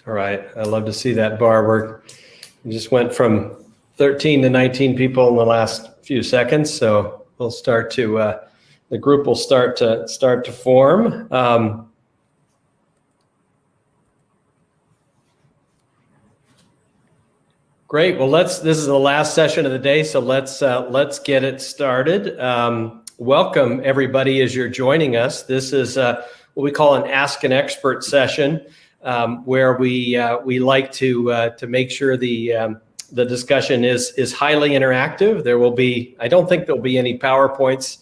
All right. I love to see that, Bar. We just went from 13 to 19 people in the last few seconds. So we'll start to, the group will start to form. Great. Well, this is the last session of the day, so let's get it started. Welcome everybody as you're joining us. This is what we call an Ask an Expert session, where we like to make sure the discussion is highly interactive. There will be, I don't think there'll be any PowerPoints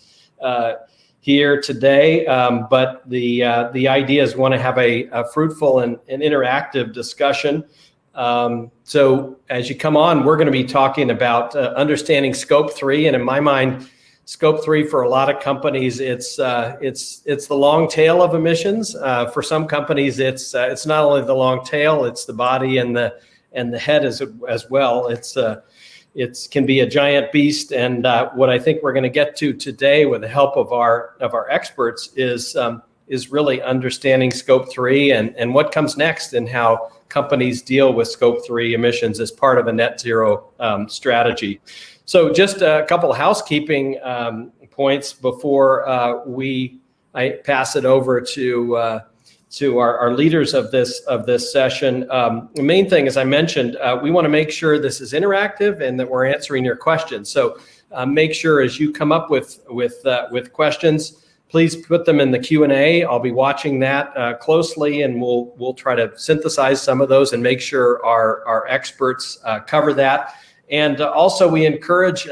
here today, but the idea is we want to have a fruitful and interactive discussion. So as you come on, we're going to be talking about understanding Scope 3, and in my mind, Scope 3 for a lot of companies, it's the long tail of emissions. For some companies, it's not only the long tail, it's the body and the head as well. It can be a giant beast, and what I think we're going to get to today, with the help of our experts, is really understanding Scope 3 and what comes next, and how companies deal with Scope 3 emissions as part of a net zero strategy. So just a couple of housekeeping points before I pass it over to our leaders of this session. The main thing, as I mentioned, we want to make sure this is interactive and that we're answering your questions. So make sure as you come up with questions, please put them in the Q&A. I'll be watching that closely, and we'll try to synthesize some of those and make sure our experts cover that. And also, we encourage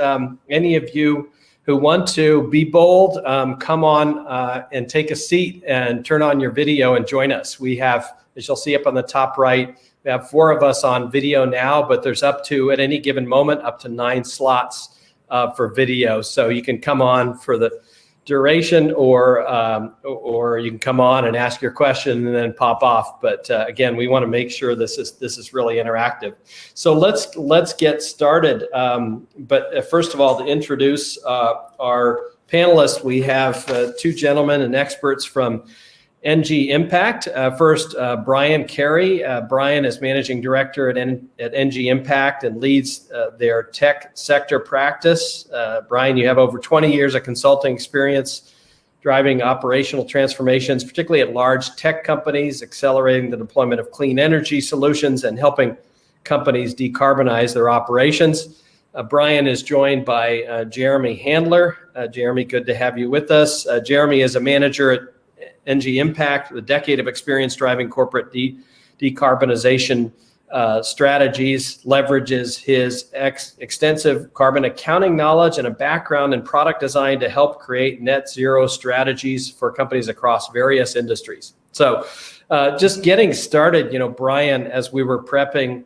any of you who want to be bold, come on and take a seat and turn on your video and join us. We have, as you'll see up on the top right, we have 4 of us on video now, but there's up to, at any given moment, up to 9 slots for video. So you can come on for the duration, or you can come on and ask your question and then pop off. But again, we want to make sure this is really interactive. So let's get started. But first of all, to introduce our panelists, we have 2 gentlemen and experts from ENGIE Impact. First, Brian Carey. Brian is Managing Director at ENGIE Impact and leads their tech sector practice. Brian, you have over 20 years of consulting experience driving operational transformations, particularly at large tech companies, accelerating the deployment of clean energy solutions and helping companies decarbonize their operations. Brian is joined by Jeremy Handler. Jeremy, good to have you with us. Jeremy is a manager at ENGIE Impact, with a decade of experience driving corporate decarbonization strategies, leverages his extensive carbon accounting knowledge and a background in product design to help create net zero strategies for companies across various industries. So just getting started, Brian, as we were prepping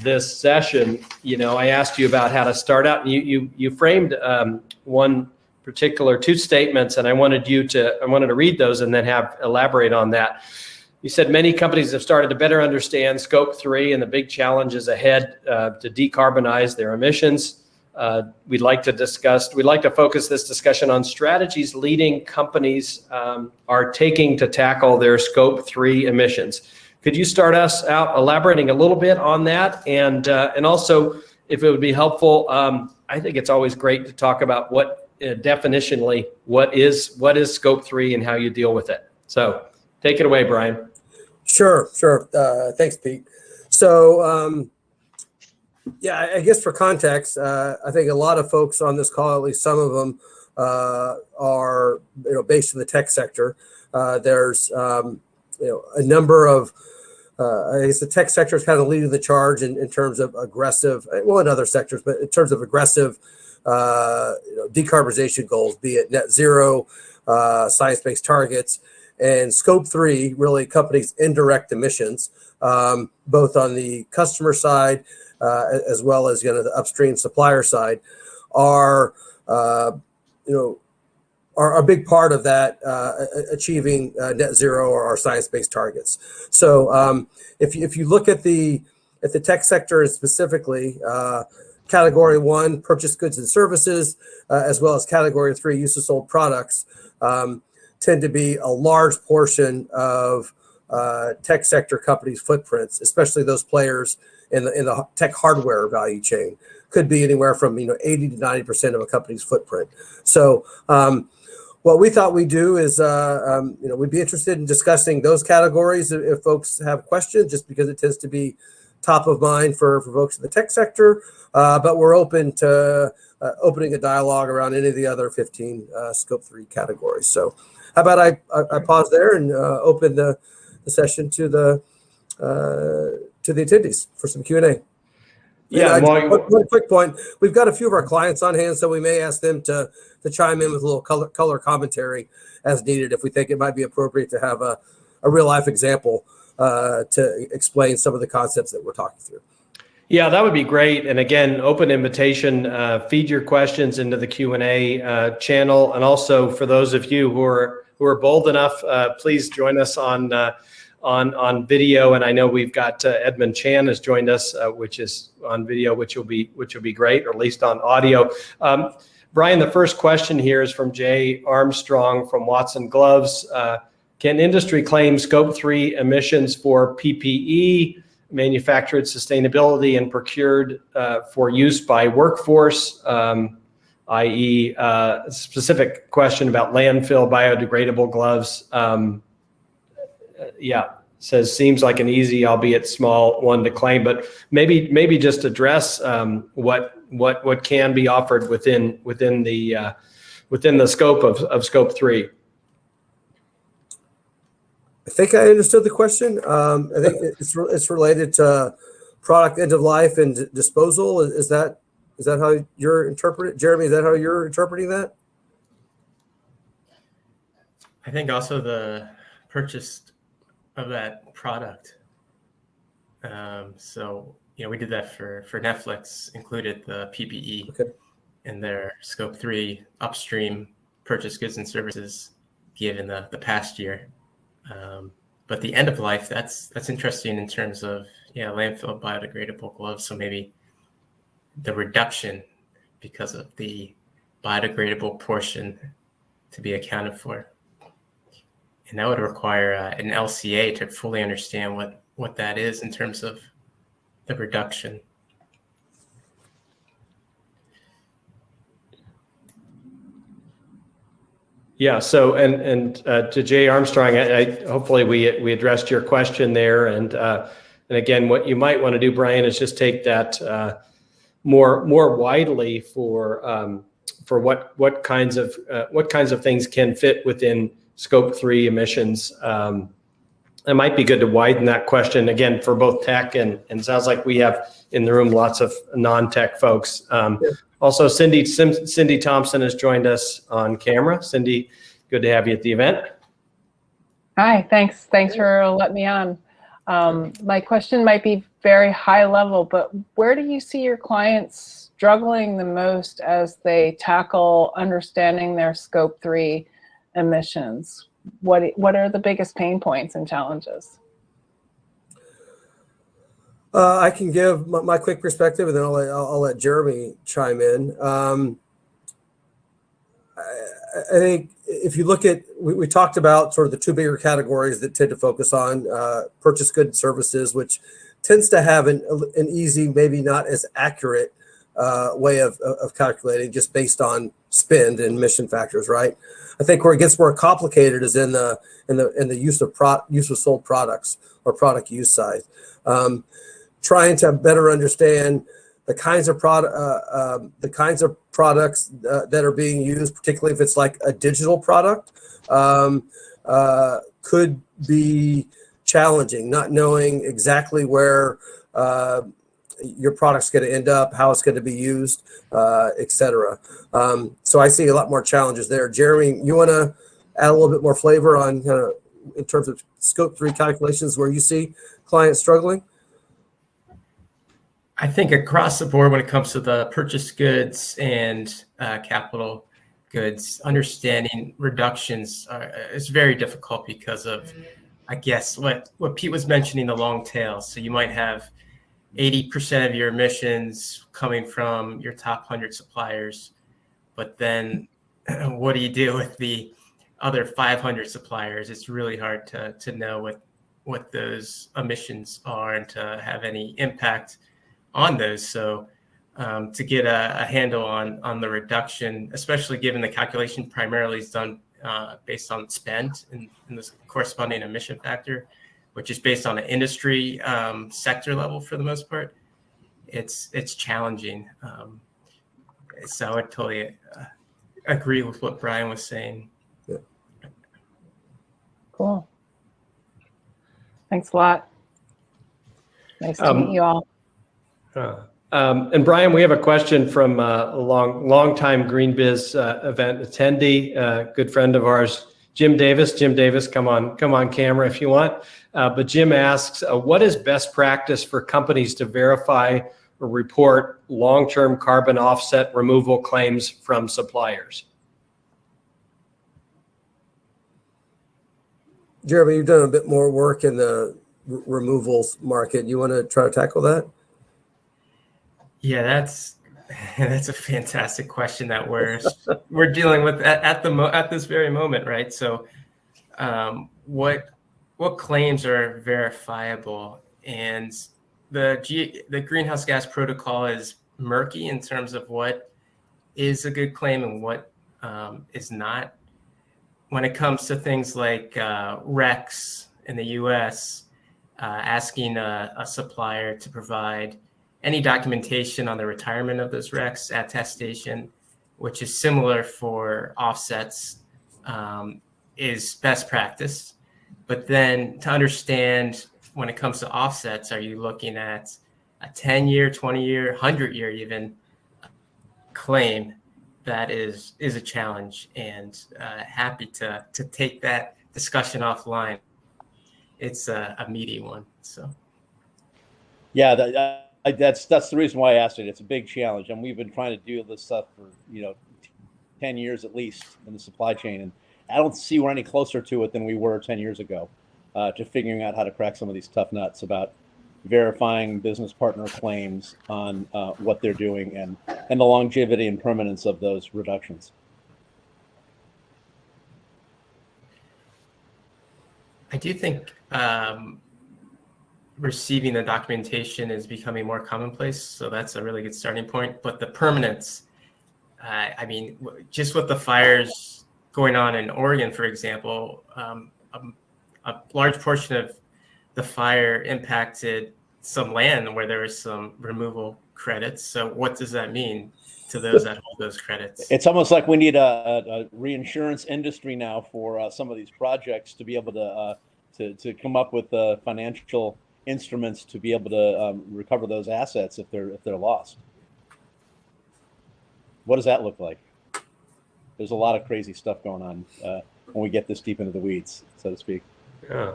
this session, I asked you about how to start out, and you framed one particular 2 statements, and I wanted to read those and then elaborate on that. You said many companies have started to better understand Scope 3 and the big challenges ahead to decarbonize their emissions. We'd like to focus this discussion on strategies leading companies are taking to tackle their Scope 3 emissions. Could you start us out elaborating a little bit on that, and also, if it would be helpful, I think it's always great to talk about definitionally what is Scope 3 and how you deal with it. So take it away, Brian. Sure. Thanks, Pete. So I guess for context, I think a lot of folks on this call, at least some of them, are based in the tech sector. There's a number of I guess the tech sector is kind of leading the charge in terms of aggressive, well, in other sectors, but in terms of aggressive decarbonization goals, be it net zero, science-based targets, and Scope 3, really companies' indirect emissions, both on the customer side as well as the upstream supplier side, are a big part of that achieving net zero or our science-based targets. So if you look at the tech sector, and specifically Category 1, purchased goods and services, as well as Category 3, use of sold products, tend to be a large portion of tech sector companies' footprints, especially those players in the tech hardware value chain. Could be anywhere from 80 to 90% of a company's footprint. So what we thought we'd do is we'd be interested in discussing those categories if folks have questions, just because it tends to be top of mind for folks in the tech sector. But we're open to opening a dialogue around any of the other 15 Scope 3 categories. So how about I pause there and open the session to the attendees for some Q&A. Yeah. One quick point: we've got a few of our clients on hand, so we may ask them to chime in with a little color commentary as needed if we think it might be appropriate to have a real life example to explain some of the concepts that we're talking through. Yeah, that would be great. And again, open invitation, feed your questions into the Q&A channel. And also for those of you who are bold enough, please join us on video. And I know we've got Edmund Chan has joined us, which is on video, which will be great, or at least on audio. Brian, the first question here is from Jay Armstrong from Watson Gloves. Can industry claim Scope 3 emissions for PPE, manufactured sustainability, and procured for use by workforce, i.e. Specific question about landfill biodegradable gloves? Says seems like an easy, albeit small, one to claim, but maybe just address what can be offered within the scope of Scope 3. I think I understood the question. I think it's related to product end of life and disposal. Is that how you're interpreting it? Jeremy, is that how you're interpreting that? I think also the purchase of that product. So we did that for Netflix, included the PPE in their Scope 3 upstream purchase goods and services given the past year. But the end of life, that's interesting in terms of landfill biodegradable gloves. So maybe the reduction because of the biodegradable portion to be accounted for. And that would require an LCA to fully understand what that is in terms of the reduction. Yeah. So and to Jay Armstrong, hopefully we addressed your question there. And again, what you might want to do, Brian, is just take that more widely for what kinds of things can fit within Scope 3 emissions. It might be good to widen that question again for both tech and sounds like we have in the room lots of non-tech folks. Also, Cindy Thompson has joined us on camera. Cindy, good to have you at the event. Hi, thanks for letting me on. My question might be very high level, but where do you see your clients struggling the most as they tackle understanding their Scope 3 emissions? What are the biggest pain points and challenges? I can give my quick perspective, and then I'll let Jeremy chime in. I think if you look at, we talked about sort of the two bigger categories that tend to focus on purchase goods and services, which tends to have an easy, maybe not as accurate way of calculating just based on spend and emission factors, right? I think where it gets more complicated is in the use of sold products or product use side. Trying to better understand the kinds of products that are being used, particularly if it's like a digital product, could be challenging. Not knowing exactly where your product's going to end up, how it's going to be used, et cetera. So I see a lot more challenges there. Jeremy, you want to add a little bit more flavor on in terms of Scope 3 calculations where you see clients struggling? I think across the board, when it comes to the purchase goods and capital goods, understanding reductions is very difficult because of, I guess, what Pete was mentioning, the long tail. So you might have 80% of your emissions coming from your top 100 suppliers, but then what do you do with the other 500 suppliers? It's really hard to know what those emissions are and to have any impact on those. So to get a handle on the reduction, especially given the calculation primarily is done based on spend and the corresponding emission factor, which is based on an industry sector level for the most part, it's challenging. So I would totally agree with what Brian was saying. Yeah. Cool. Thanks a lot. Nice to meet you all. And Brian, we have a question from a long-time GreenBiz event attendee, good friend of ours, Jim Davis. Jim Davis, come on camera if you want. But Jim asks, what is best practice for companies to verify or report long-term carbon offset removal claims from suppliers? Jeremy, you've done a bit more work in the removals market. You want to try to tackle that? Yeah, that's a fantastic question that we're dealing with at this very moment, right? So, what claims are verifiable? And the greenhouse gas protocol is murky in terms of what is a good claim and what is not. When it comes to things like RECs in the U.S., asking a supplier to provide any documentation on the retirement of those RECs attestation, which is similar for offsets, is best practice. But then to understand when it comes to offsets, are you looking at a 10-year, 20-year, 100-year even claim? That is a challenge, and happy to take that discussion offline. It's a meaty one. So, yeah, that's the reason why I asked it. It's a big challenge, and we've been trying to do this stuff for 10 years at least in the supply chain, and I don't see we're any closer to it than we were 10 years ago to figuring out how to crack some of these tough nuts about verifying business partner claims on what they're doing and the longevity and permanence of those reductions. I do think receiving the documentation is becoming more commonplace, so that's a really good starting point. But the permanence, I mean, just with the fires going on in Oregon, for example, a large portion of the fire impacted some land where there was some removal credits. So what does that mean to those that hold those credits? It's almost like we need a reinsurance industry now for some of these projects to be able to come up with financial instruments to be able to recover those assets if they're lost. What does that look like? There's a lot of crazy stuff going on when we get this deep into the weeds, so to speak. Yeah.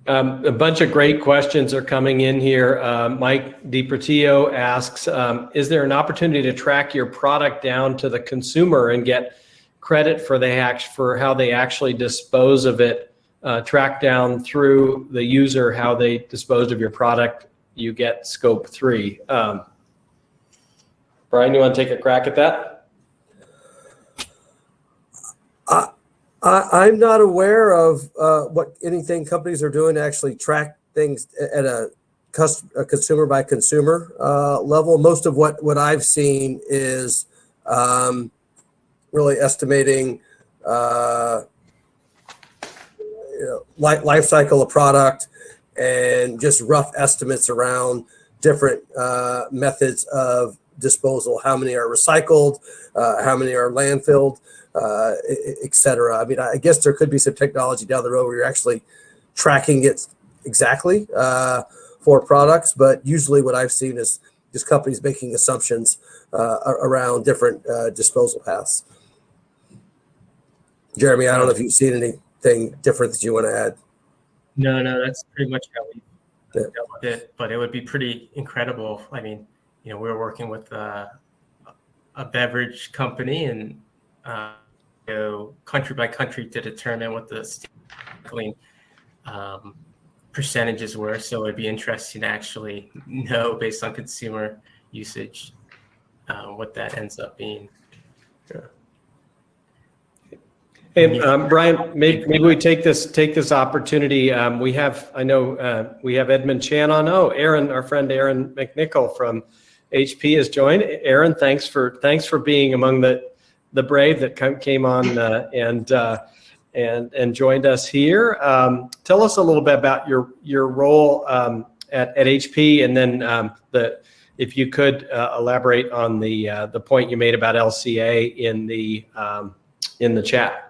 A bunch of great questions are coming in here. Mike DiPertio asks, is there an opportunity to track your product down to the consumer and get credit for how they actually dispose of it, track down through the user how they disposed of your product? You get scope 3. Brian, you want to take a crack at that? I'm not aware of what anything companies are doing to actually track things at a consumer by consumer level. Most of what I've seen is really estimating life cycle of product and just rough estimates around different methods of disposal. How many are recycled? How many are landfilled? Et cetera. I mean, I guess there could be some technology down the road where you're actually tracking it exactly for products, but usually what I've seen is just companies making assumptions around different disposal paths. Jeremy, I don't know if you've seen anything different that you want to add. No, that's pretty much how we dealt with it, but it would be pretty incredible. I mean, we're working with a beverage company and country by country to determine what the recycling percentages were. So it'd be interesting to actually know based on consumer usage what that ends up being. Yeah. Hey, Brian, maybe we take this opportunity. We have Edmund Chan on. Oh, Aaron, our friend Aaron McNichol from HP has joined. Aaron, thanks for being among the brave that came on and joined us here. Tell us a little bit about your role at HP, and then if you could elaborate on the point you made about LCA in the chat.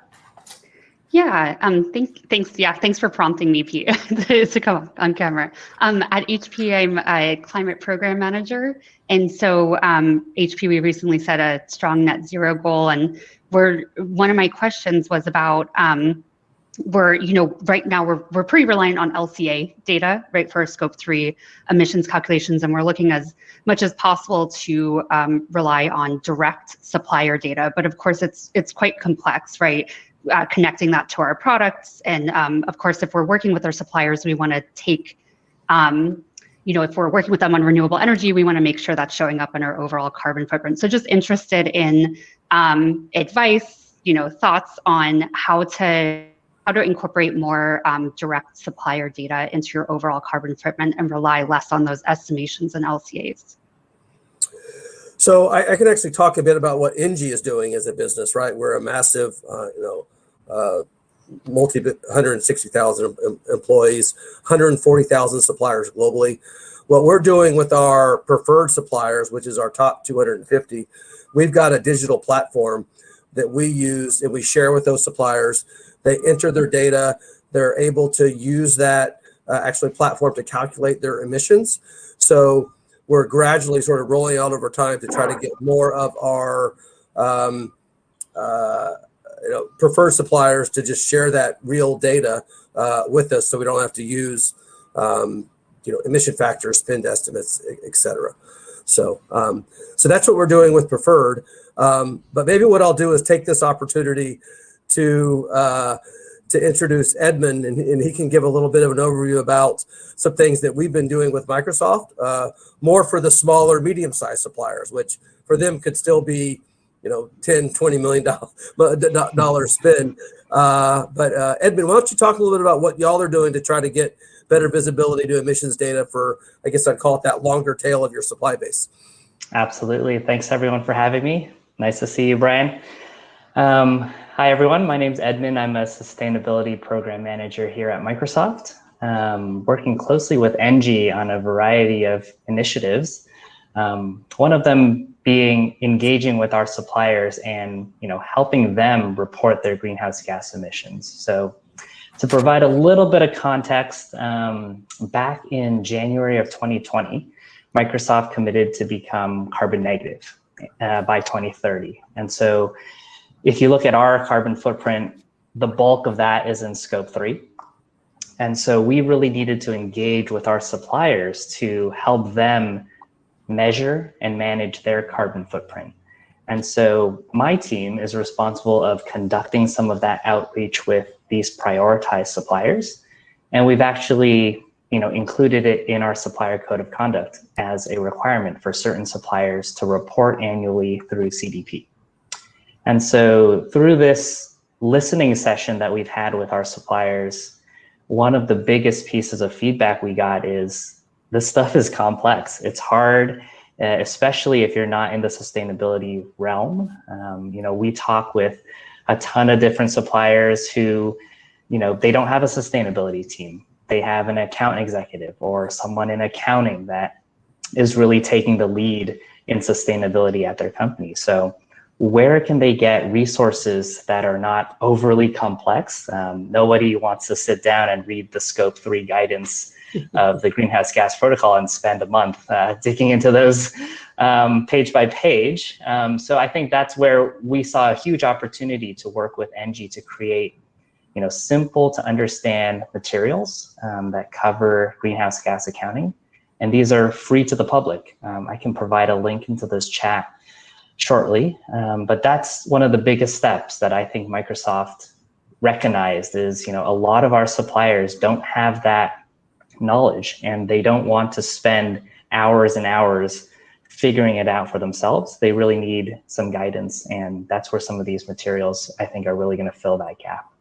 Yeah, thanks. Yeah, thanks for prompting me, Pete, to come on camera. At HP, I'm a climate program manager. And so HP, we recently set a strong net zero goal. And one of my questions was about, right now we're pretty reliant on LCA data, right, for Scope 3 emissions calculations. And we're looking as much as possible to rely on direct supplier data. But of course, it's quite complex, right? Connecting that to our products. And of course, if we're working with our suppliers, we want to take, if we're working with them on renewable energy, we want to make sure that's showing up in our overall carbon footprint. So just interested in advice, thoughts on how to incorporate more direct supplier data into your overall carbon footprint and rely less on those estimations and LCAs. So I can actually talk a bit about what ENGIE is doing as a business, right? We're a massive, 160,000 employees, 140,000 suppliers globally. What we're doing with our preferred suppliers, which is our top 250, we've got a digital platform that we use and we share with those suppliers. They enter their data. They're able to use that platform to calculate their emissions. So we're gradually sort of rolling out over time to try to get more of our preferred suppliers to just share that real data with us, so we don't have to use emission factors, spend estimates, et cetera. So that's what we're doing with preferred. But maybe what I'll do is take this opportunity to introduce Edmund, and he can give a little bit of an overview about some things that we've been doing with Microsoft, more for the smaller, medium-sized suppliers, which for them could still be, $10-20 million spend. But Edmund, why don't you talk a little bit about what y'all are doing to try to get better visibility to emissions data for, I guess I'd call it that longer tail of your supply base. Absolutely. Thanks everyone for having me. Nice to see you, Brian. Hi everyone, my name's Edmund. I'm a sustainability program manager here at Microsoft, working closely with ENGIE on a variety of initiatives. One of them being engaging with our suppliers and helping them report their greenhouse gas emissions. So to provide a little bit of context, back in January of 2020, Microsoft committed to become carbon negative by 2030. And so if you look at our carbon footprint, the bulk of that is in Scope 3. And so we really needed to engage with our suppliers to help them measure and manage their carbon footprint. And so my team is responsible of conducting some of that outreach with these prioritized suppliers. And we've actually included it in our supplier code of conduct as a requirement for certain suppliers to report annually through CDP. And so through this listening session that we've had with our suppliers, one of the biggest pieces of feedback we got is this stuff is complex. It's hard, especially if you're not in the sustainability realm. We talk with a ton of different suppliers who, they don't have a sustainability team. They have an account executive or someone in accounting that is really taking the lead in sustainability at their company. So where can they get resources that are not overly complex? Nobody wants to sit down and read the Scope 3 guidance of the Greenhouse Gas Protocol and spend a month digging into those page by page. So I think that's where we saw a huge opportunity to work with ENGIE to create simple to understand materials that cover greenhouse gas accounting. And these are free to the public. I can provide a link into this chat shortly, but that's one of the biggest steps that I think Microsoft recognized is, a lot of our suppliers don't have that knowledge and they don't want to spend hours and hours figuring it out for themselves. They really need some guidance, and that's where some of these materials, I think, are really going to fill that gap.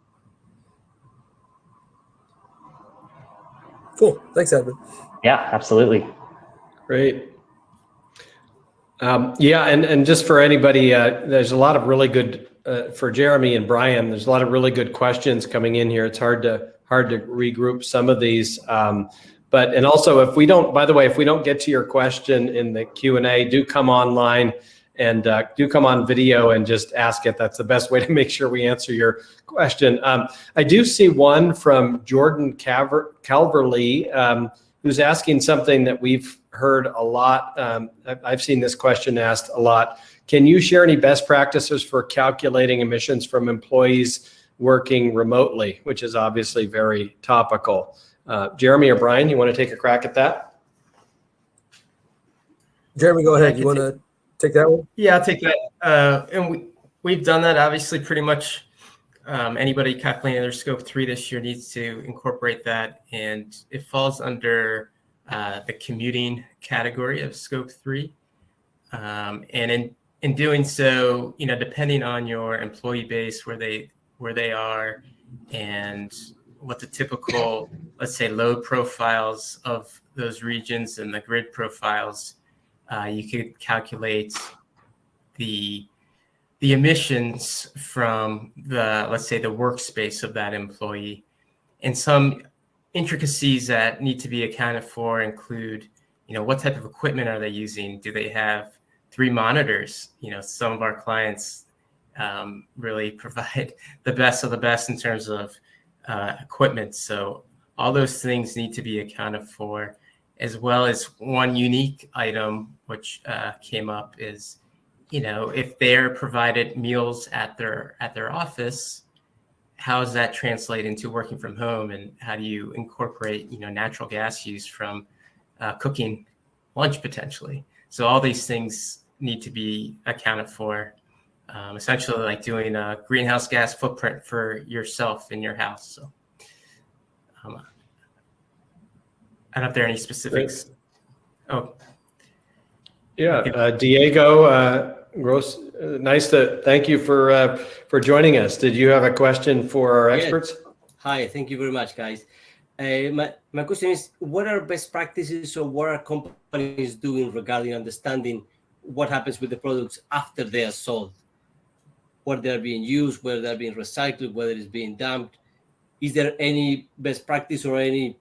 Cool. Thanks, Edmund. Yeah, absolutely. Great. Yeah, and just for anybody, there's a lot of really good, for Jeremy and Brian, there's a lot of really good questions coming in here. It's hard to regroup some of these. And also, if we don't get to your question in the Q&A, do come online and do come on video and just ask it. That's the best way to make sure we answer your question. I do see one from Jordan Calverley, who's asking something that we've heard a lot. I've seen this question asked a lot. Can you share any best practices for calculating emissions from employees working remotely, which is obviously very topical? Jeremy or Brian, you want to take a crack at that? Jeremy, go ahead. You want to take that one? Yeah, I'll take that. And we've done that. Obviously, pretty much anybody calculating their scope 3 this year needs to incorporate that. And it falls under the commuting category of scope 3. And in doing so, depending on your employee base, where they are, and what the typical, let's say, load profiles of those regions and the grid profiles, you could calculate the emissions from let's say, the workspace of that employee. And some intricacies that need to be accounted for include, what type of equipment are they using? Do they have 3 monitors? Some of our clients really provide the best of the best in terms of equipment. So all those things need to be accounted for, as well as one unique item which came up is, if they're provided meals at their office, how does that translate into working from home, and how do you incorporate, natural gas use from cooking lunch potentially? So all these things need to be accounted for, essentially like doing a greenhouse gas footprint for yourself in your house. So I don't know if there are any specifics. Oh, yeah, Diego Gross, thank you for joining us. Did you have a question for our experts? Yes. Hi, thank you very much, guys. My question is, what are best practices, or what are companies doing regarding understanding what happens with the products after they are sold? Whether they're being used, whether they're being recycled, whether it's being dumped. Is there any best practice or anything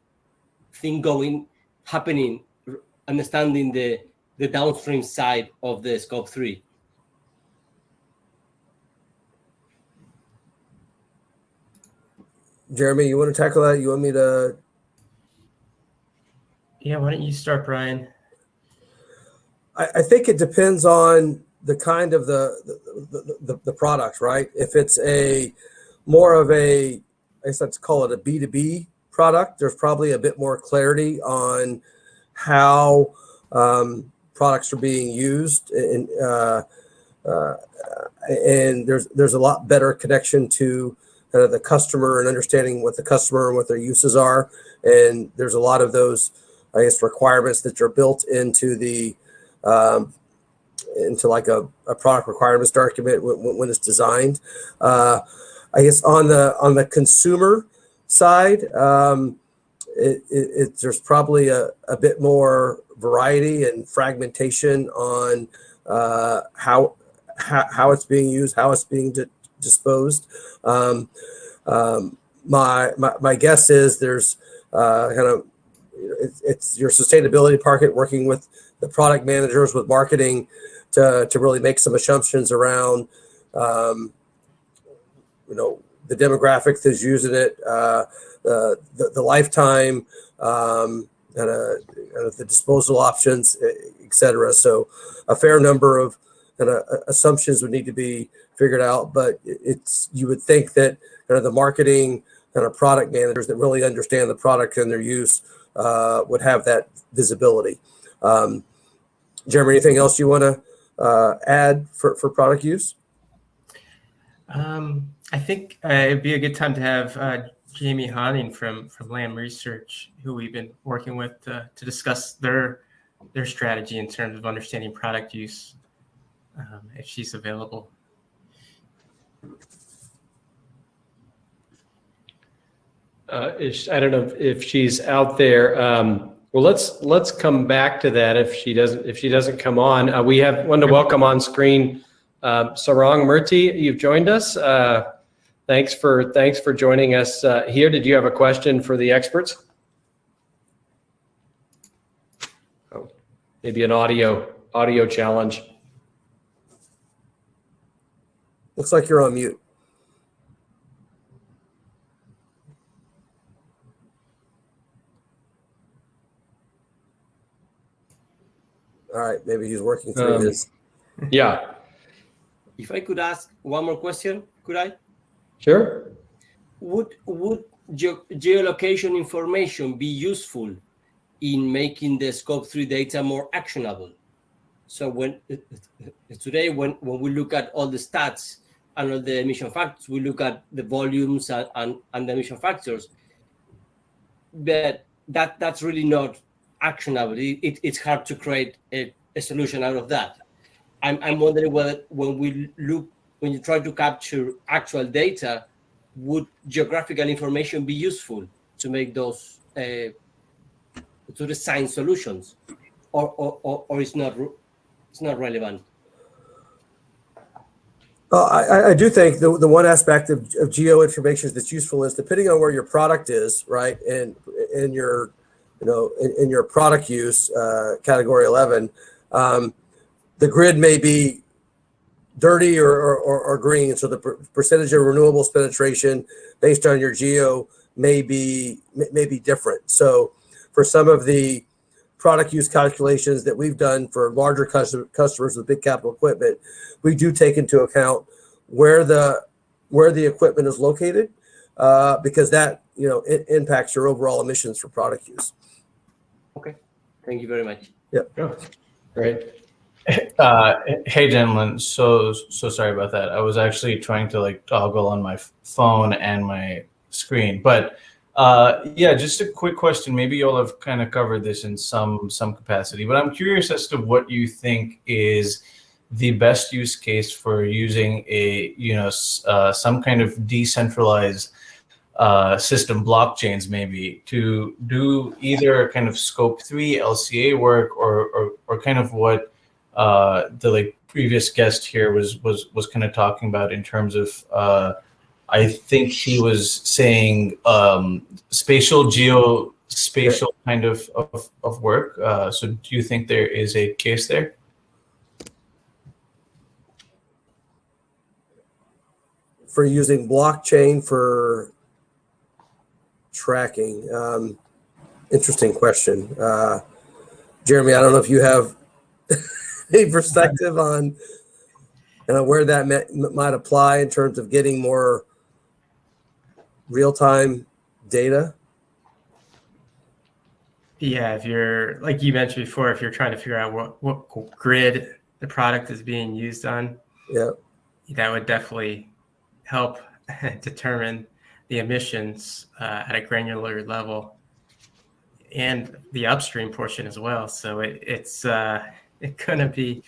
happening, understanding the downstream side of the scope 3? Jeremy, you want to tackle that? You want me to? yeah. Why don't you start, Brian? I think it depends on the kind of the product, right? If it's more of I guess let's call it a B2B product, there's probably a bit more clarity on how products are being used, and there's a lot better connection to the customer and understanding what the customer and what their uses are. And there's a lot of those, I guess, requirements that are built into into like a product requirements document when it's designed. I guess on the consumer side, there's probably a bit more variety and fragmentation on how it's being used, how it's being disposed. My guess is there's it's your sustainability department working with the product managers, with marketing, to really make some assumptions around the demographic that's using it, the lifetime, and the disposal options, etc. So a fair number of assumptions would need to be figured out, but you would think that the marketing and product managers that really understand the product and their use would have that visibility. Jeremy, anything else you want to add for product use? I think it'd be a good time to have Jamie Honning from Lamb Research, who we've been working with, to discuss their their strategy in terms of understanding product use, if she's available. I don't know if she's out there. Well, let's come back to that if she doesn't come on. We wanted to welcome on screen Sarang Murthy. You've joined us. Thanks for joining us here. Did you have a question for the experts? Oh, maybe an audio challenge. Looks like you're on mute. All right, maybe he's working through his. Yeah. If I could ask one more question, could I? Sure. Would geolocation information be useful in making the Scope 3 data more actionable? So today, when we look at all the stats and all the emission factors, we look at the volumes and the emission factors, but that's really not actionable. It's hard to create a solution out of that. I'm wondering whether when you try to capture actual data, would geographical information be useful to make those to design solutions, or it's not relevant? I do think the one aspect of geo information that's useful is depending on where your product is, right, and in your product use category 11, the grid may be dirty or green, so the percentage of renewables penetration based on your geo may be different. So for some of the product use calculations that we've done for larger customers with big capital equipment, we do take into account where the equipment is located, because that it impacts your overall emissions for product use. Okay, thank you very much. Yeah. Oh, great. Hey gentlemen, so sorry about that. I was actually trying to toggle on my phone and my screen, but yeah, just a quick question. Maybe y'all have kind of covered this in some capacity, but I'm curious as to what you think is the best use case for using a some kind of decentralized system, blockchains maybe, to do either kind of Scope 3 LCA work or kind of what the previous guest here was kind of talking about in terms of I think he was saying spatial geospatial kind of work. So do you think there is a case there? For using blockchain for tracking? Interesting question. Jeremy, I don't know if you have a perspective on where that might apply in terms of getting more real-time data. Yeah, if you're, like you mentioned before, if you're trying to figure out what grid the product is being used on, yeah, that would definitely help determine the emissions at a granular level and the upstream portion as well. So it's gonna be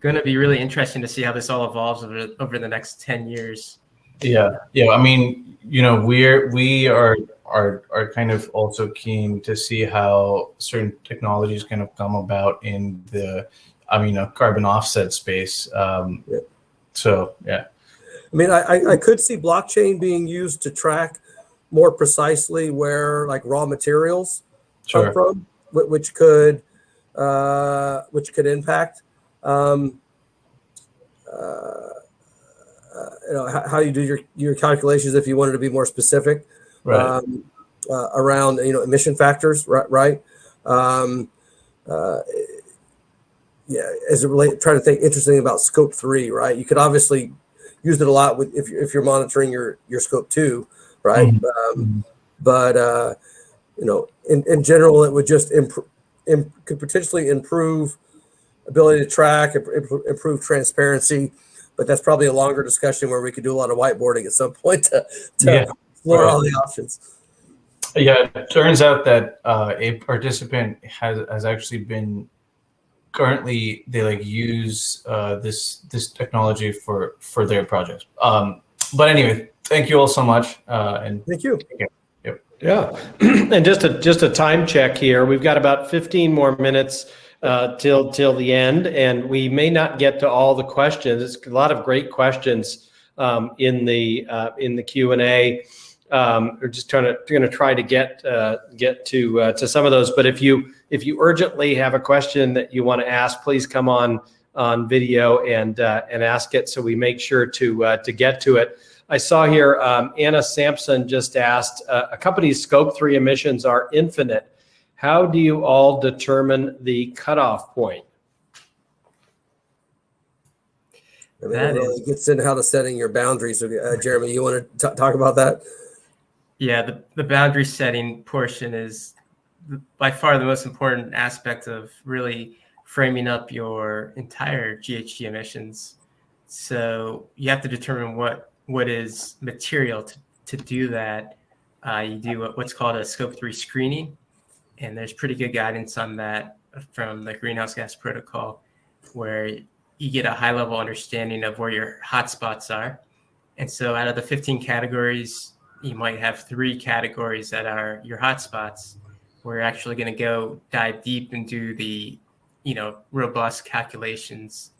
really interesting to see how this all evolves over the next 10 years. Yeah. I mean, we are kind of also keen to see how certain technologies kind of come about in the carbon offset space. So yeah. I mean, I could see blockchain being used to track more precisely where raw materials come from, which could impact how you do your calculations if you wanted to be more specific, right. Around emission factors, right? Yeah, as it relates, trying to think interesting about Scope 3, right? You could obviously use it a lot if you're monitoring your Scope 2, right? Mm-hmm. But in general, it would just could potentially improve ability to track, improve transparency. But that's probably a longer discussion where we could do a lot of whiteboarding at some point to explore all the options. Yeah, it turns out that a participant has actually been currently they like use this technology for their projects. But anyway, thank you all so much. And Thank you. Yep. Yeah, and just a time check here. We've got about 15 more minutes till the end, and we may not get to all the questions. It's a lot of great questions in the Q&A. We're just going to try to get to some of those. But if you urgently have a question that you want to ask, please come on video and ask it, so we make sure to get to it. I saw here Anna Sampson just asked, a company's Scope 3 emissions are infinite. How do you all determine the cutoff point? That really gets into how to setting your boundaries. Jeremy, you want to talk about that? Yeah, the boundary setting portion is by far the most important aspect of really framing up your entire GHG emissions. So you have to determine what is material to do that. You do what's called a Scope 3 screening, and there's pretty good guidance on that from the Greenhouse Gas Protocol, where you get a high-level understanding of where your hotspots are. And so out of the 15 categories, you might have 3 categories that are your hotspots. We're actually going to dive deep and do the, robust calculations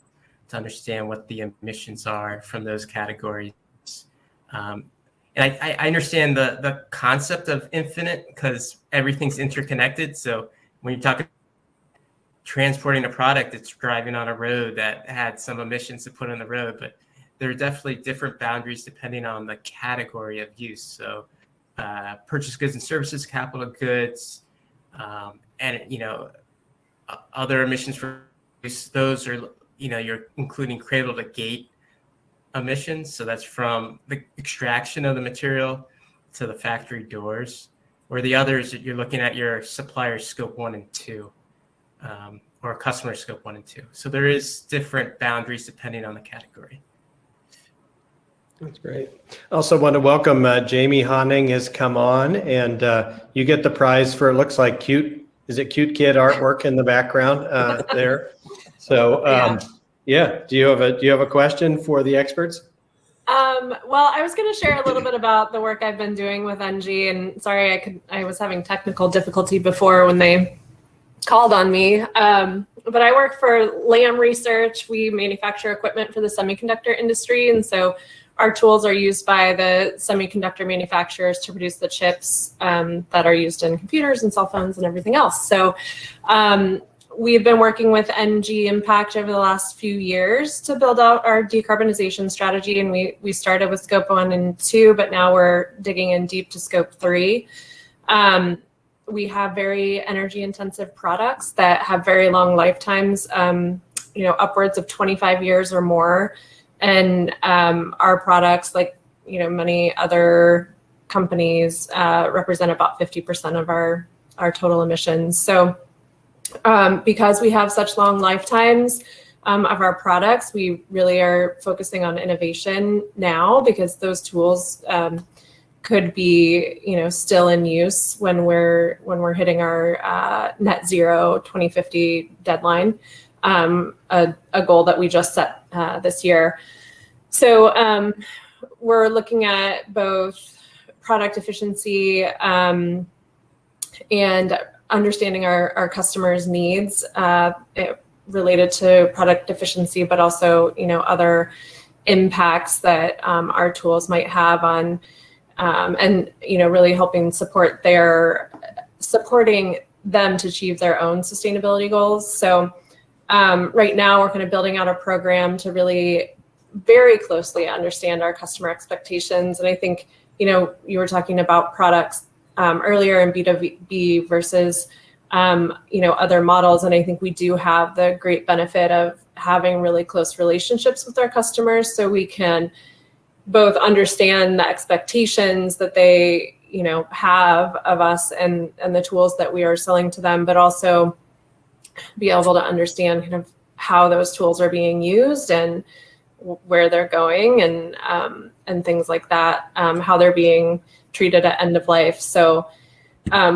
to understand what the emissions are from those categories. And I understand the concept of infinite because everything's interconnected. So when you're talking transporting a product, it's driving on a road that had some emissions to put on the road, but there are definitely different boundaries depending on the category of use. So purchase goods and services, capital goods, and other emissions for use, those are, you're including cradle to gate emissions. So that's from the extraction of the material to the factory doors, or the others that you're looking at your supplier Scope 1 and 2, or customer Scope 1 and 2. So there is different boundaries depending on the category. That's great. Also want to welcome Jamie Honning has come on, and you get the prize for, it looks like cute kid artwork in the background there. So yeah, do you have a question for the experts? Well, I was going to share a little bit about the work I've been doing with ENGIE, and sorry, I was having technical difficulty before when they called on me. But I work for Lam Research. We manufacture equipment for the semiconductor industry, and so our tools are used by the semiconductor manufacturers to produce the chips that are used in computers and cell phones and everything else. So we've been working with ENGIE Impact over the last few years to build out our decarbonization strategy. And we started with Scope 1 and 2, but now we're digging in deep to Scope 3. We have very energy intensive products that have very long lifetimes, upwards of 25 years or more. And our products, like many other companies, represent about 50% of our total emissions. So because we have such long lifetimes of our products, we really are focusing on innovation now, because those tools could be still in use when we're hitting our net zero 2050 deadline. A goal that we just set this year. So we're looking at both product efficiency and understanding our customers' needs related to product efficiency, but also other impacts that our tools might have on, and really helping supporting them to achieve their own sustainability goals. So right now, we're kind of building out a program to really very closely understand our customer expectations. And I think, you were talking about products earlier in B2B versus, other models. And I think we do have the great benefit of having really close relationships with our customers, so we can both understand the expectations that they, have of us and the tools that we are selling to them, but also be able to understand kind of how those tools are being used and where they're going, and things like that, how they're being treated at end of life. So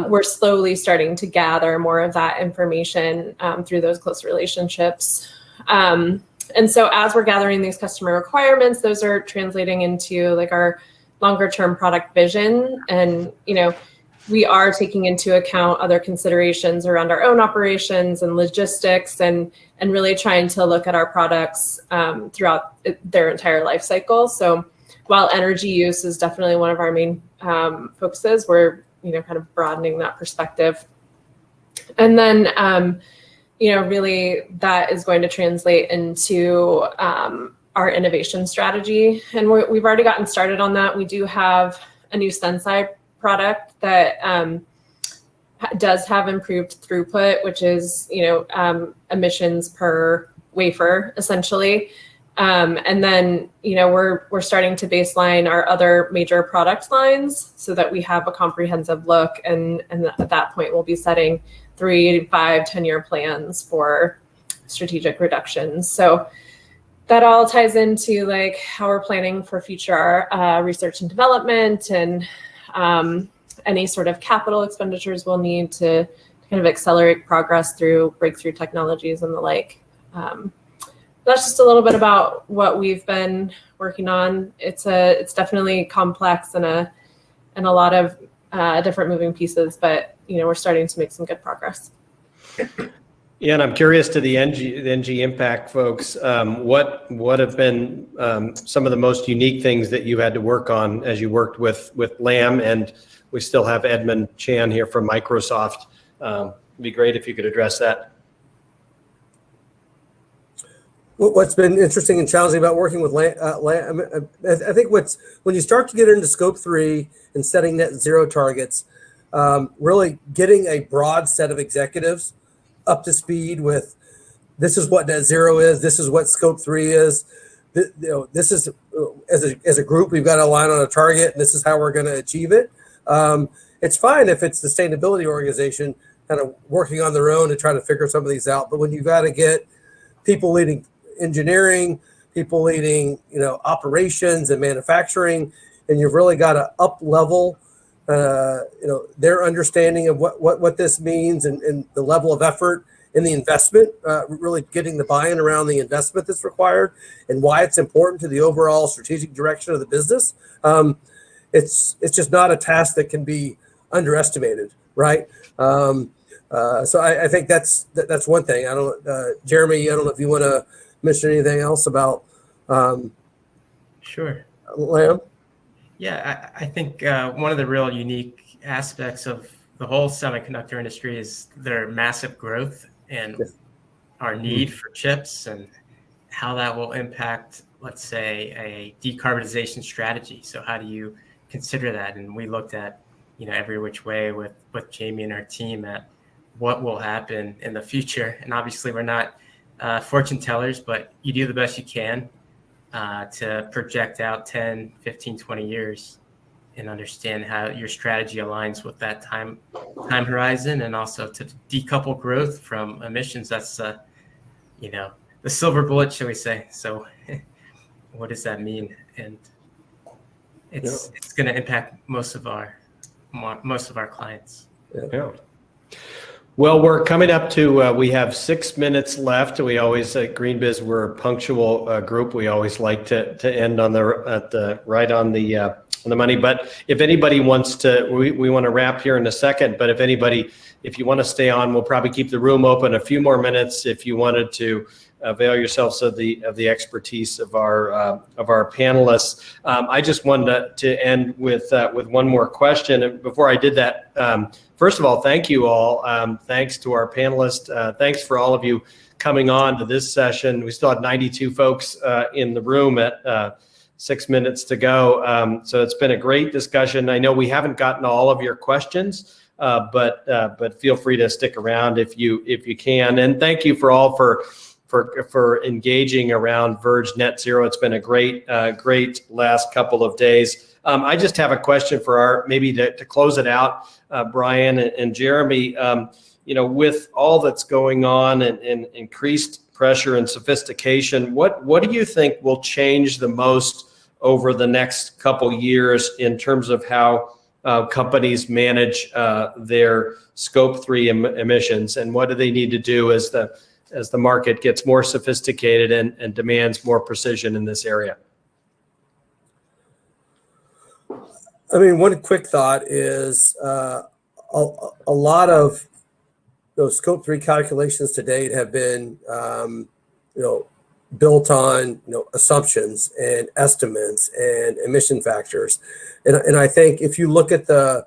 we're slowly starting to gather more of that information through those close relationships. And so as we're gathering these customer requirements, those are translating into like our longer term product vision. And, we are taking into account other considerations around our own operations and logistics and really trying to look at our products throughout their entire life cycle. So while energy use is definitely one of our main focuses, we're, kind of broadening that perspective. And then, really that is going to translate into our innovation strategy. And we've already gotten started on that. We do have a new Sensei product that does have improved throughput, which is, emissions per wafer, essentially. And then, we're starting to baseline our other major product lines so that we have a comprehensive look. And at that point, we'll be setting 3, 5, 10-year plans for strategic reductions. So that all ties into like how we're planning for future research and development and any sort of capital expenditures we'll need to kind of accelerate progress through breakthrough technologies and the like. That's just a little bit about what we've been working on. It's definitely complex and a lot of different moving pieces, but we're starting to make some good progress. Yeah, and I'm curious to the ENGIE impact folks. What have been some of the most unique things that you had to work on as you worked with Lam? And we still have Edmund Chan here from Microsoft. It'd be great if you could address that. What's been interesting and challenging about working with Lam, I think when you start to get into scope 3 and setting net zero targets, really getting a broad set of executives up to speed with this is what net zero is, this is what scope 3 is, this is as a group we've got to align on a target, and this is how we're going to achieve it. It's fine if it's the sustainability organization kind of working on their own to try to figure some of these out, but when you've got to get people leading engineering, people leading operations and manufacturing, and you've really got to up level their understanding of what this means and the level of effort and the investment, really getting the buy-in around the investment that's required and why it's important to the overall strategic direction of the business. It's just not a task that can be underestimated, right? So I think that's one thing. Jeremy, I don't know if you want to mention anything else about Sure. Lam? Yeah, I think one of the real unique aspects of the whole semiconductor industry is their massive growth and our need for chips and how that will impact, let's say, a decarbonization strategy. So how do you consider that? And we looked at, every which way with Jamie and our team at what will happen in the future. And obviously we're not fortune tellers, but you do the best you can to project out 10, 15, 20 years and understand how your strategy aligns with that time horizon, and also to decouple growth from emissions. That's, the silver bullet, shall we say. So what does that mean? And it's going to impact most of our clients. Yeah. Well, we're coming up to, we have 6 minutes left. We always, at GreenBiz, we're a punctual group. We always like to end on right on the money. But if anybody wants to, we want to wrap here in a second, but if you want to stay on, we'll probably keep the room open a few more minutes if you wanted to avail yourselves of the expertise of our panelists. I just wanted to end with one more question. And before I did that, first of all, thank you all. Thanks to our panelists. Thanks for all of you coming on to this session. We still have 92 folks in the room at 6 minutes to go. So it's been a great discussion. I know we haven't gotten all of your questions, but feel free to stick around if you can. And thank you for all for engaging around Verge Net Zero. It's been a great last couple of days. I just have a question for maybe to close it out, Brian and Jeremy. With all that's going on and increased pressure and sophistication, what do you think will change the most over the next couple years in terms of how companies manage their Scope 3 emissions, and what do they need to do as the market gets more sophisticated and demands more precision in this area? I mean, one quick thought is a lot of those Scope 3 calculations to date have been, built on, assumptions and estimates and emission factors. And I think if you look at the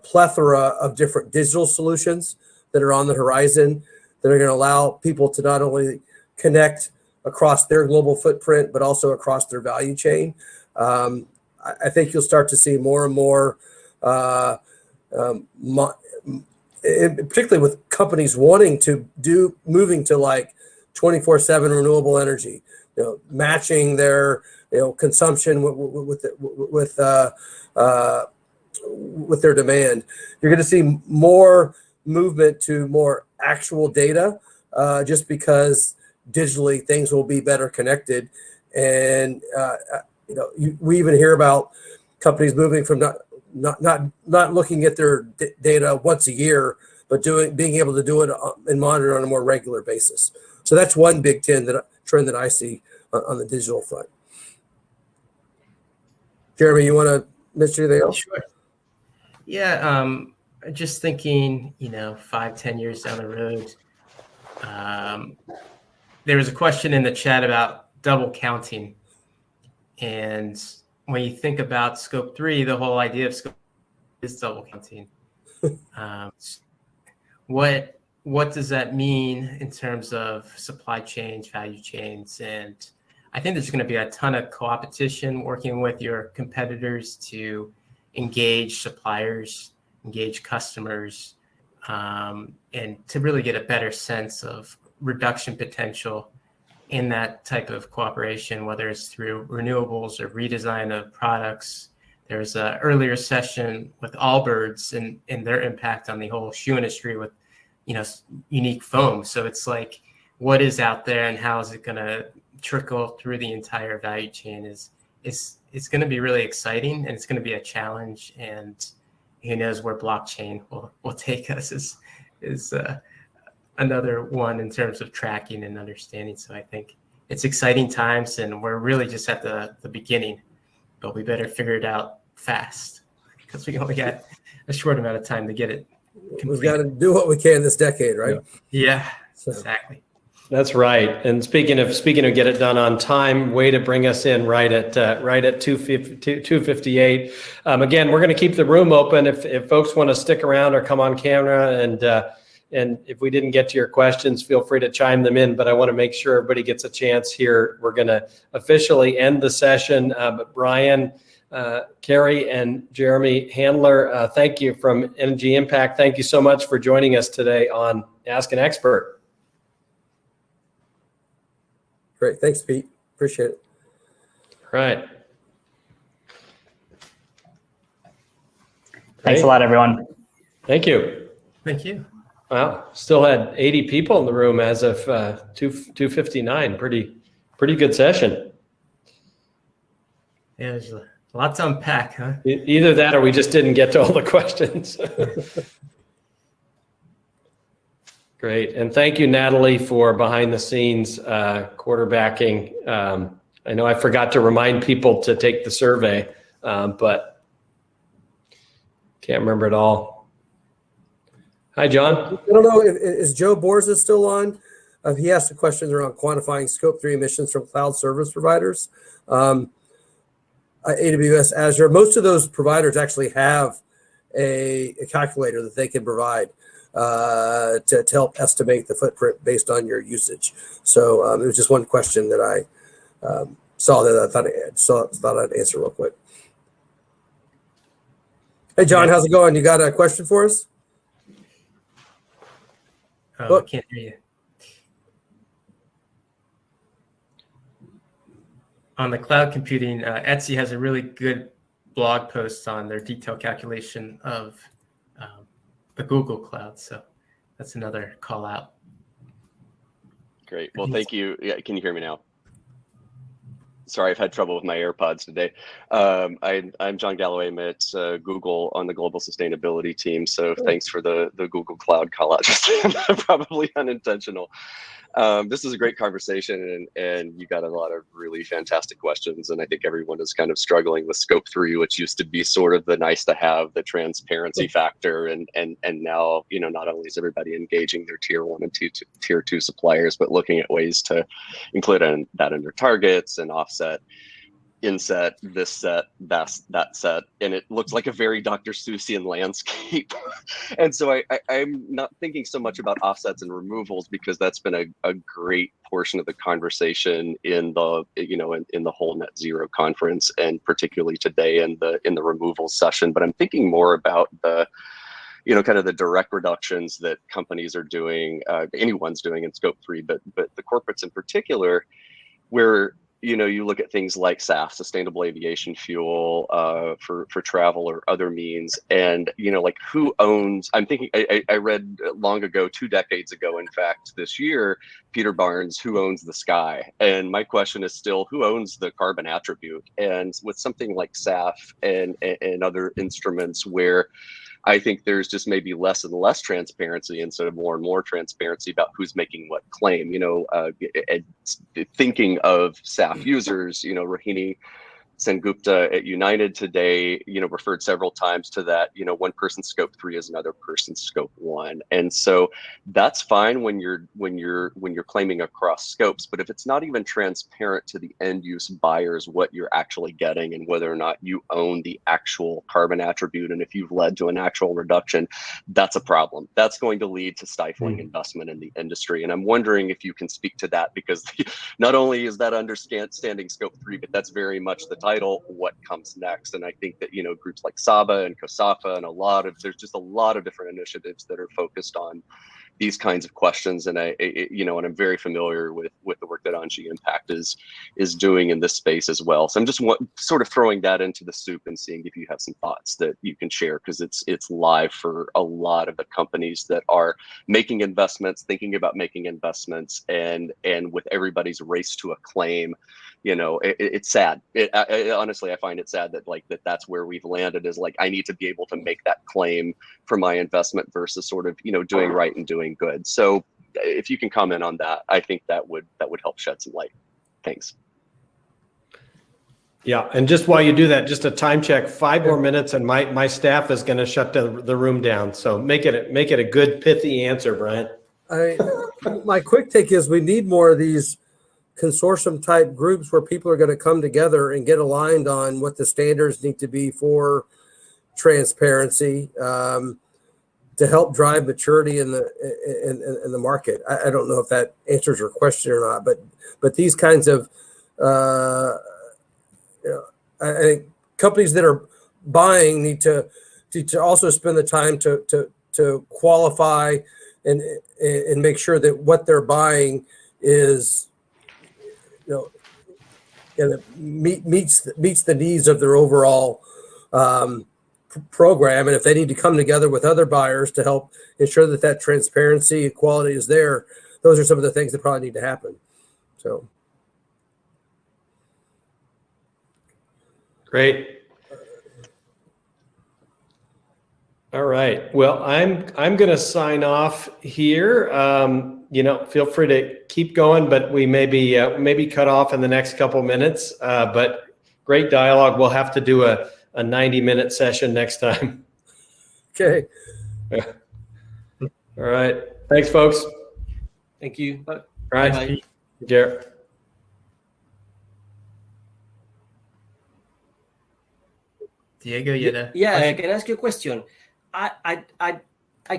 plethora of different digital solutions that are on the horizon that are going to allow people to not only connect across their global footprint, but also across their value chain, I think you'll start to see more and more, particularly with companies wanting to moving to like 24/7 renewable energy, matching their consumption with their demand. You're going to see more movement to more actual data, just because digitally things will be better connected. And we even hear about companies moving from not looking at their data once a year, but being able to do it and monitor on a more regular basis. So that's one big trend that I see on the digital front. Jeremy, you want to mention anything else? Sure. Yeah, just thinking, 5-10 years down the road. There was a question in the chat about double counting. And when you think about Scope 3, the whole idea of Scope is double counting. What does that mean in terms of supply chains, value chains? And I think there's going to be a ton of co-opetition working with your competitors to engage suppliers, engage customers, and to really get a better sense of reduction potential in that type of cooperation, whether it's through renewables or redesign of products. There's an earlier session with Allbirds and their impact on the whole shoe industry with, unique foam. So it's like, what is out there and how is it going to trickle through the entire value chain it's going to be really exciting, and it's going to be a challenge. And who knows where blockchain will take us is another one in terms of tracking and understanding. So I think it's exciting times, and we're really just at the beginning, but we better figure it out fast because we only got a short amount of time to get it complete. We've got to do what we can this decade, right? Yeah, exactly. That's right. And speaking of get it done on time, way to bring us in right at 2:58. Again, we're going to keep the room open if folks want to stick around or come on camera, and if we didn't get to your questions, feel free to chime them in. But I want to make sure everybody gets a chance here. We're going to officially end the session. But Brian, Carey, and Jeremy Handler, thank you from Energy Impact. Thank you so much for joining us today on Ask an Expert. Great. Thanks, Pete. Appreciate it. Right. Thanks a lot, everyone. Thank you. Thank you. Wow. Still had 80 people in the room as of 2:59. Pretty good session. Yeah, there's a lot to unpack, huh? Either that or we just didn't get to all the questions. Great. And thank you, Natalie, for behind the scenes quarterbacking. I know I forgot to remind people to take the survey, but can't remember it all. Hi, John. I don't know, is Joe Borza still on? He asked the questions around quantifying Scope 3 emissions from cloud service providers. AWS, Azure, most of those providers actually have a calculator that they can provide to help estimate the footprint based on your usage. So it was just one question that I saw that I thought I'd answer real quick. Hey, John, how's it going? You got a question for us? Oh, I can't hear you. On the cloud computing, Etsy has a really good blog post on their detailed calculation of the Google Cloud. So that's another call out. Great. Well, thank you. Yeah, can you hear me now? Sorry, I've had trouble with my AirPods today. I'm John Galloway. I'm at Google on the global sustainability team. So thanks for the Google Cloud call out. Just probably unintentional. This is a great conversation, and you got a lot of really fantastic questions. And I think everyone is kind of struggling with Scope 3, which used to be sort of the nice to have, the transparency factor. And now, not only is everybody engaging their tier 1 and tier 2 suppliers, but looking at ways to include that in their targets and offset inset, this set, that set, and it looks like a very Dr. Seussian landscape. And so I'm not thinking so much about offsets and removals, because that's been a great portion of the conversation in the in the whole net zero conference, and particularly today in the removals session. But I'm thinking more about the kind of the direct reductions that companies are doing, anyone's doing in Scope 3, but the corporates in particular, where you look at things like SAF, sustainable aviation fuel, for travel or other means, and like who owns? I'm thinking. I read long ago, 2 decades ago, in fact, this year, Peter Barnes, who owns the sky? And my question is still, who owns the carbon attribute? And with something like SAF and other instruments, where I think there's just maybe less and less transparency instead of more and more transparency about who's making what claim. Thinking of SAF users, Rohini Sengupta at United today, referred several times to that, one person's Scope 3 is another person's Scope 1. And so that's fine when you're claiming across scopes, but if it's not even transparent to the end use buyers what you're actually getting and whether or not you own the actual carbon attribute, and if you've led to an actual reduction, that's a problem. That's going to lead to stifling investment in the industry. And I'm wondering if you can speak to that, because not only is that understanding Scope 3, but that's very much the title, what comes next. And I think that groups like SABA and COSAFA and there's just a lot of different initiatives that are focused on these kinds of questions. And and I'm very familiar with the work that ENGIE Impact is doing in this space as well. So I'm just sort of throwing that into the soup and seeing if you have some thoughts that you can share, because it's live for a lot of the companies that are making investments, thinking about making investments, and with everybody's race to a claim. It's sad. Honestly, I find it sad that that's where we've landed, is like, I need to be able to make that claim for my investment versus sort of, doing right and doing good. So if you can comment on that, I think that would help shed some light. Thanks. Yeah, and just while you do that, just a time check, 5 more minutes, and my staff is going to shut the room down. So make it a good, pithy answer, Brian. My quick take is we need more of these consortium type groups where people are going to come together and get aligned on what the standards need to be for transparency, to help drive maturity in the market. I don't know if that answers your question or not, but these kinds of I think companies that are buying need to also spend the time to qualify and make sure that what they're buying is meets the needs of their overall program. And if they need to come together with other buyers to help ensure that transparency and quality is there, those are some of the things that probably need to happen. So. Great. All right. Well, I'm going to sign off here. Feel free to keep going, but we maybe cut off in the next couple minutes. But great dialogue. We'll have to do a 90-minute session next time. Okay. All right. Thanks, folks. Thank you. All right. Bye. Garrett. Diego, you there? Yeah, I can ask you a question. I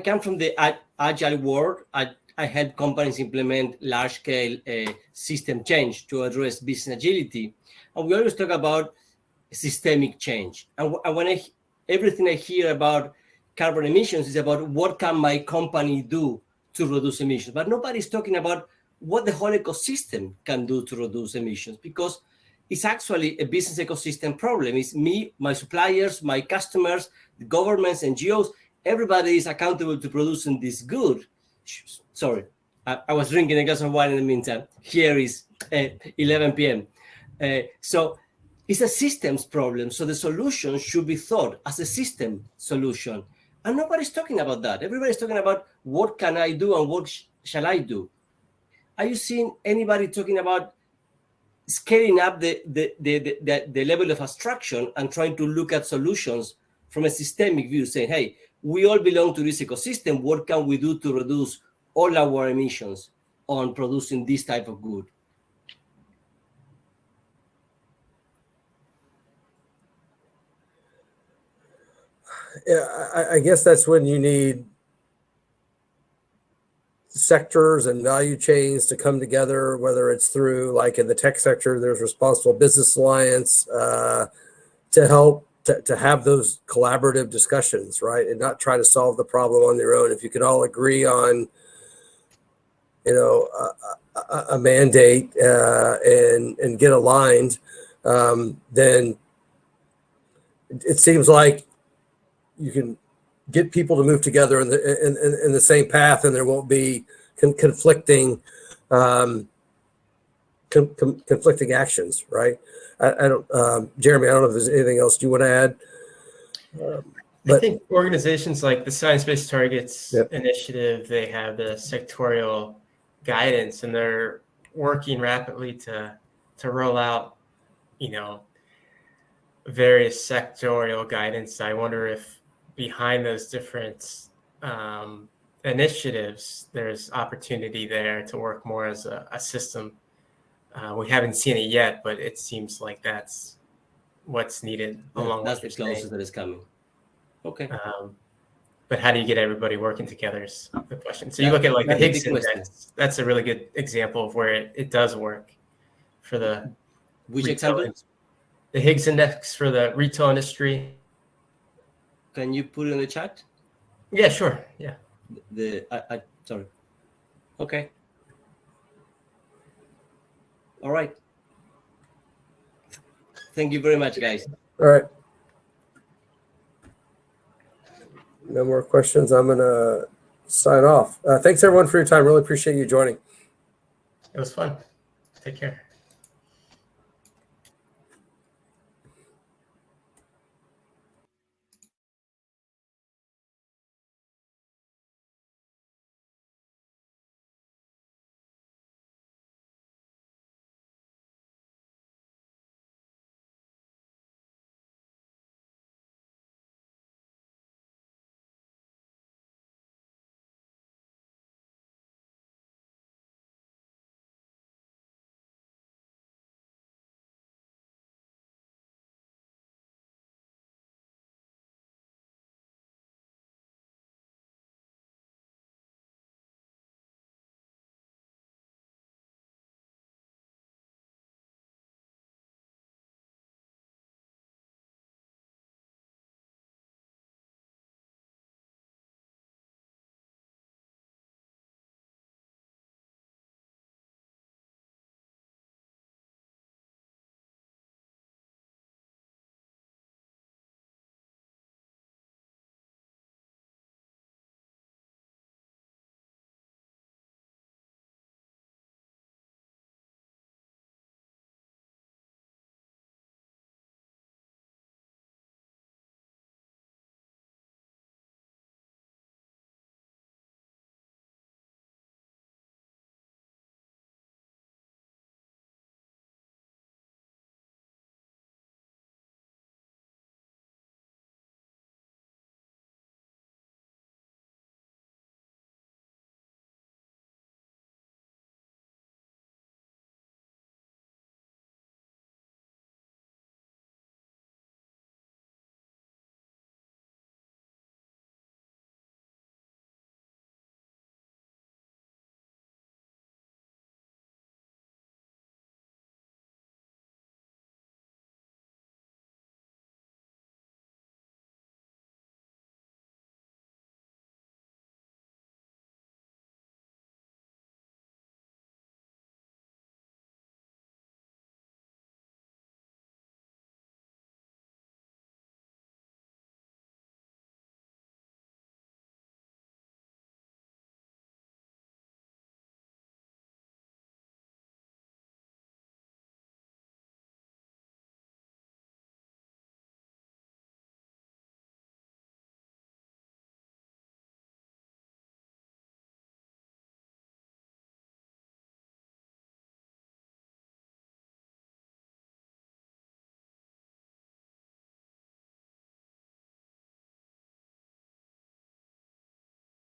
come from the agile world. I help companies implement large-scale system change to address business agility, and we always talk about systemic change. And when everything I hear about carbon emissions is about what can my company do to reduce emissions, but nobody's talking about what the whole ecosystem can do to reduce emissions, because it's actually a business ecosystem problem. It's me, my suppliers, my customers, the governments, NGOs, everybody is accountable to producing this good. Sorry, I was drinking a glass of wine in the meantime. Here is 11 p.m. So it's a systems problem. So the solution should be thought as a system solution. And nobody's talking about that. Everybody's talking about what can I do and what shall I do. Are you seeing anybody talking about scaling up the level of abstraction and trying to look at solutions from a systemic view, saying, hey, we all belong to this ecosystem. What can we do to reduce all our emissions on producing this type of good? Yeah, I guess that's when you need sectors and value chains to come together, whether it's through, like in the tech sector, there's Responsible Business Alliance to help to have those collaborative discussions, right? And not try to solve the problem on their own. If you could all agree on, a mandate and get aligned, then it seems like you can get people to move together in the same path, and there won't be conflicting conflicting actions, right? I don't, Jeremy, I don't know if there's anything else you want to add. I think organizations like the Science Based Targets Yep. Initiative, they have the sectorial guidance, and they're working rapidly to roll out, various sectorial guidance. I wonder if behind those different initiatives, there's opportunity there to work more as a system. We haven't seen it yet, but it seems like that's what's needed. Along That's with the closest that is coming. Okay. But how do you get everybody working together is the question. So you look at like the Higgs Index. That's a really good example of where it does work for the Which example? The Higgs Index for the retail industry. Can you put it in the chat? Yeah, sure. Yeah. Sorry. Okay. All right. Thank you very much, guys. All right. No more questions. I'm going to sign off. Thanks, everyone, for your time. Really appreciate you joining. It was fun. Take care.